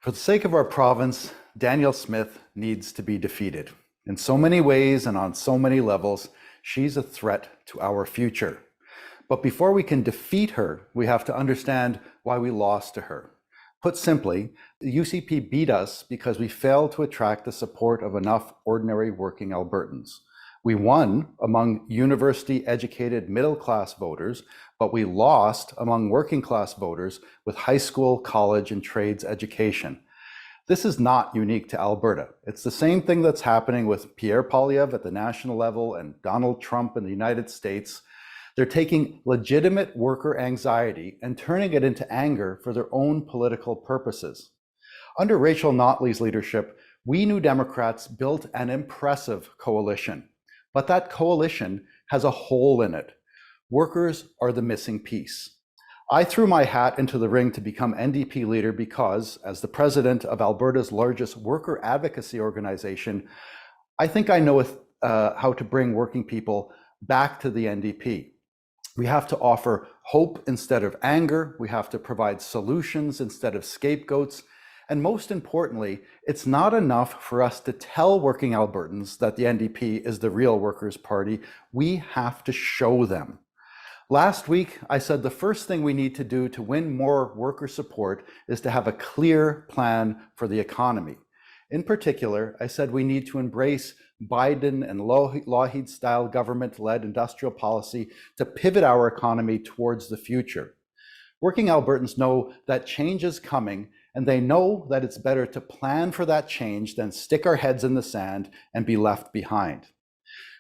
For the sake of our province, Danielle Smith needs to be defeated. In so many ways and on so many levels, she's a threat to our future. But before we can defeat her, we have to understand why we lost to her. Put simply, the UCP beat us because we failed to attract the support of enough ordinary working Albertans. We won among university-educated middle-class voters, but we lost among working-class voters with high school, college, and trades education. This is not unique to Alberta. It's the same thing that's happening with Pierre Poilievre at the national level and Donald Trump in the United States. They're taking legitimate worker anxiety and turning it into anger for their own political purposes. Under Rachel Notley's leadership, we New Democrats built an impressive coalition. But that coalition has a hole in it. Workers are the missing piece. I threw my hat into the ring to become NDP leader because, as the president of Alberta's largest worker advocacy organization, I think I know how to bring working people back to the NDP. We have to offer hope instead of anger. We have to provide solutions instead of scapegoats. And most importantly, it's not enough for us to tell working Albertans that the NDP is the real Workers' Party. We have to show them. Last week, I said the first thing we need to do to win more worker support is to have a clear plan for the economy. In particular, I said we need to embrace Biden and Lougheed-style government-led industrial policy to pivot our economy towards the future. Working Albertans know that change is coming, and they know that it's better to plan for that change than stick our heads in the sand and be left behind.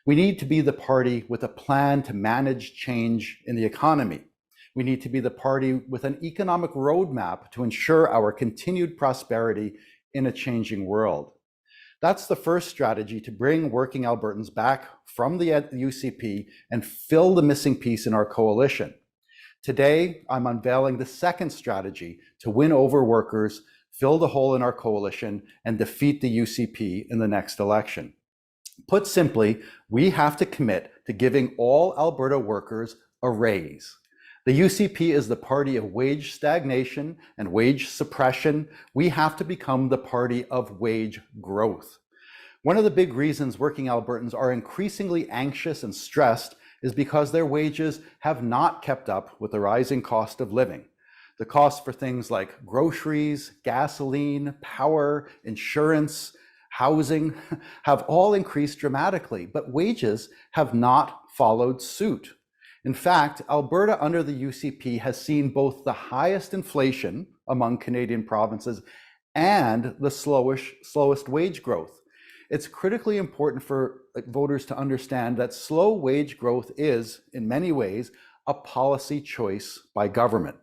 We need to be the party with a plan to manage change in the economy. We need to be the party with an economic roadmap to ensure our continued prosperity in a changing world. That's the first strategy to bring working Albertans back from the UCP and fill the missing piece in our coalition. Today, I'm unveiling the second strategy to win over workers, fill the hole in our coalition, and defeat the UCP in the next election. Put simply, we have to commit to giving all Alberta workers a raise. The UCP is the party of wage stagnation and wage suppression. We have to become the party of wage growth. One of the big reasons working Albertans are increasingly anxious and stressed is because their wages have not kept up with the rising cost of living. The costs for things like groceries, gasoline, power, insurance, housing have all increased dramatically, but wages have not followed suit. In fact, Alberta under the UCP has seen both the highest inflation among Canadian provinces and the slowest wage growth. It's critically important for voters to understand that slow wage growth is, in many ways, a policy choice by government.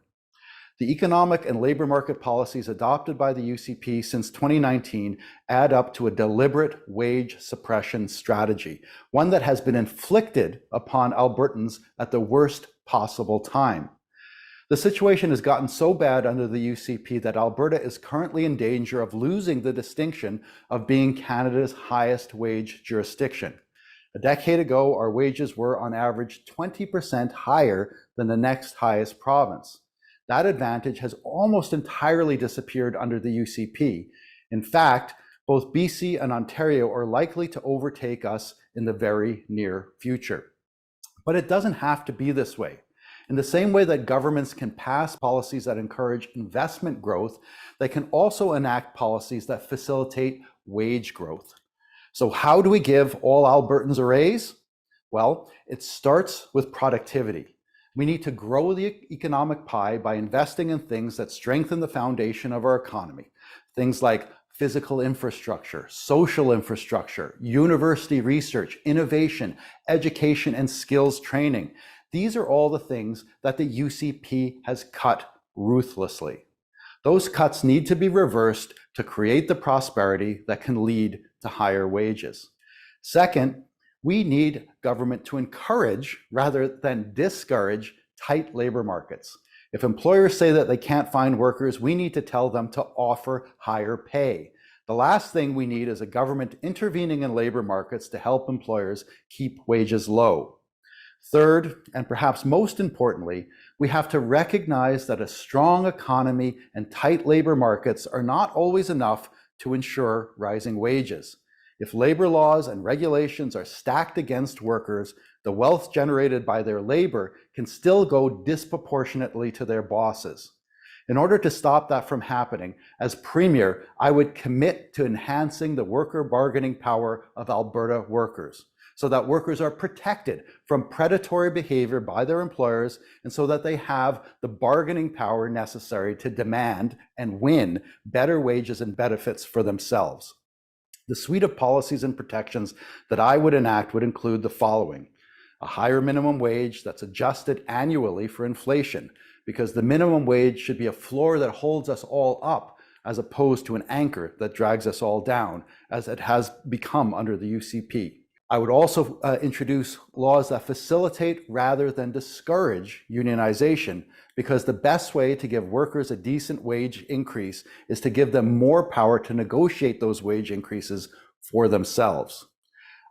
The economic and labor market policies adopted by the UCP since 2019 add up to a deliberate wage suppression strategy, one that has been inflicted upon Albertans at the worst possible time. The situation has gotten so bad under the UCP that Alberta is currently in danger of losing the distinction of being Canada's highest wage jurisdiction. A decade ago, our wages were on average 20% higher than the next highest province. That advantage has almost entirely disappeared under the UCP. In fact, both BC and Ontario are likely to overtake us in the very near future. But it doesn't have to be this way. In the same way that governments can pass policies that encourage investment growth, they can also enact policies that facilitate wage growth. So how do we give all Albertans a raise? Well, it starts with productivity. We need to grow the economic pie by investing in things that strengthen the foundation of our economy. Things like physical infrastructure, social infrastructure, university research, innovation, education, and skills training. These are all the things that the UCP has cut ruthlessly. Those cuts need to be reversed to create the prosperity that can lead to higher wages. Second, we need government to encourage rather than discourage tight labor markets. If employers say that they can't find workers, we need to tell them to offer higher pay. The last thing we need is a government intervening in labor markets to help employers keep wages low. Third, and perhaps most importantly, We have to recognize that a strong economy and tight labor markets are not always enough to ensure rising wages. If labor laws and regulations are stacked against workers, the wealth generated by their labor can still go disproportionately to their bosses. In order to stop that from happening, as Premier, I would commit to enhancing the worker bargaining power of Alberta workers, so that workers are protected from predatory behavior by their employers, and so that they have the bargaining power necessary to demand and win better wages and benefits for themselves. The suite of policies and protections that I would enact would include the following: a higher minimum wage that's adjusted annually for inflation, because the minimum wage should be a floor that holds us all up, as opposed to an anchor that drags us all down, as it has become under the UCP. I would also introduce laws that facilitate rather than discourage unionization, because the best way to give workers a decent wage increase is to give them more power to negotiate those wage increases for themselves.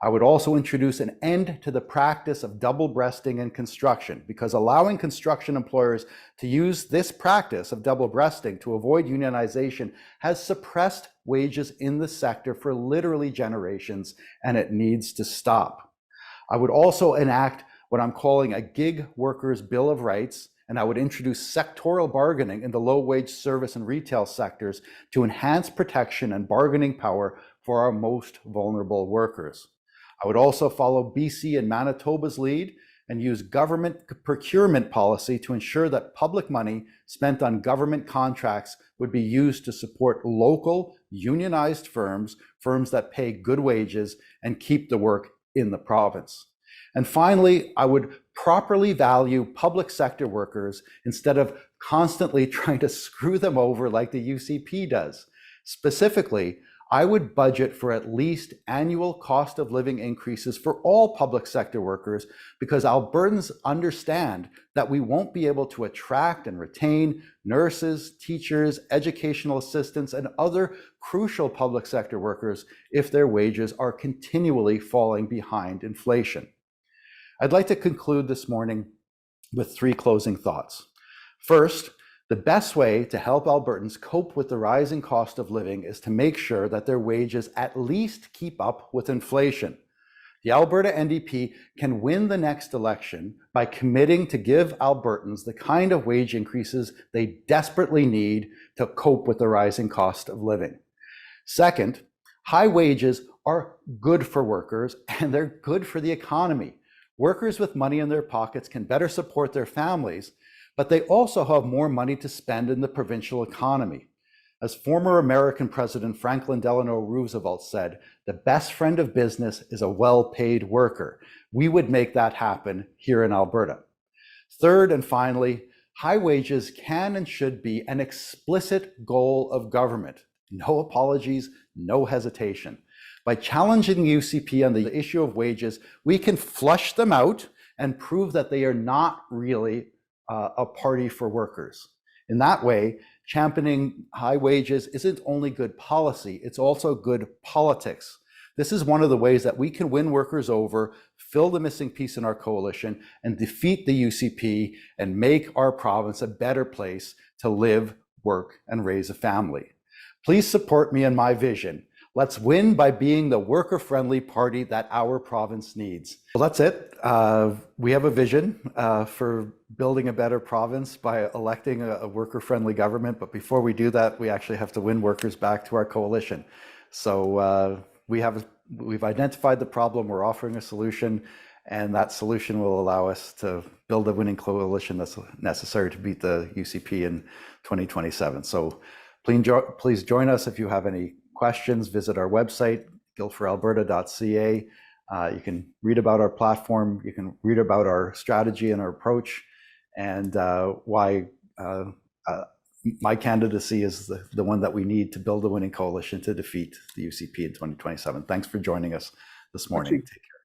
I would also introduce an end to the practice of double-breasting in construction, because allowing construction employers to use this practice of double-breasting to avoid unionization has suppressed wages in the sector for literally generations, and it needs to stop. I would also enact what I'm calling a gig workers' bill of rights, and I would introduce sectoral bargaining in the low-wage service and retail sectors to enhance protection and bargaining power for our most vulnerable workers. I would also follow BC and Manitoba's lead and use government procurement policy to ensure that public money spent on government contracts would be used to support local unionized firms that pay good wages and keep the work in the province. And finally, I would properly value public sector workers instead of constantly trying to screw them over like the UCP does. Specifically, I would budget for at least annual cost of living increases for all public sector workers, because Albertans understand that we won't be able to attract and retain nurses, teachers, educational assistants, and other crucial public sector workers if their wages are continually falling behind inflation. I'd like to conclude this morning with 3 closing thoughts. First, the best way to help Albertans cope with the rising cost of living is to make sure that their wages at least keep up with inflation. The Alberta NDP can win the next election by committing to give Albertans the kind of wage increases they desperately need to cope with the rising cost of living. Second, high wages are good for workers, and they're good for the economy. Workers with money in their pockets can better support their families, but they also have more money to spend in the provincial economy. As former American President Franklin Delano Roosevelt said, the best friend of business is a well-paid worker. We would make that happen here in Alberta. Third and finally, high wages can and should be an explicit goal of government. No apologies, no hesitation. By challenging the UCP on the issue of wages, we can flush them out and prove that they are not really a party for workers. In that way, championing high wages isn't only good policy, it's also good politics. This is one of the ways that we can win workers over, fill the missing piece in our coalition, and defeat the UCP and make our province a better place to live, work, and raise a family. Please support me in my vision. Let's win by being the worker-friendly party that our province needs. Well, that's it. We have a vision for building a better province by electing a worker-friendly government. But before we do that, we actually have to win workers back to our coalition. So we've identified the problem, we're offering a solution, and that solution will allow us to build a winning coalition that's necessary to beat the UCP in 2027. So please join us. If you have any questions, visit our website, gilforalberta.ca. You can read about our platform, you can read about our strategy and our approach, and why my candidacy is the one that we need to build a winning coalition to defeat the UCP in 2027. Thanks for joining us this morning. Take care.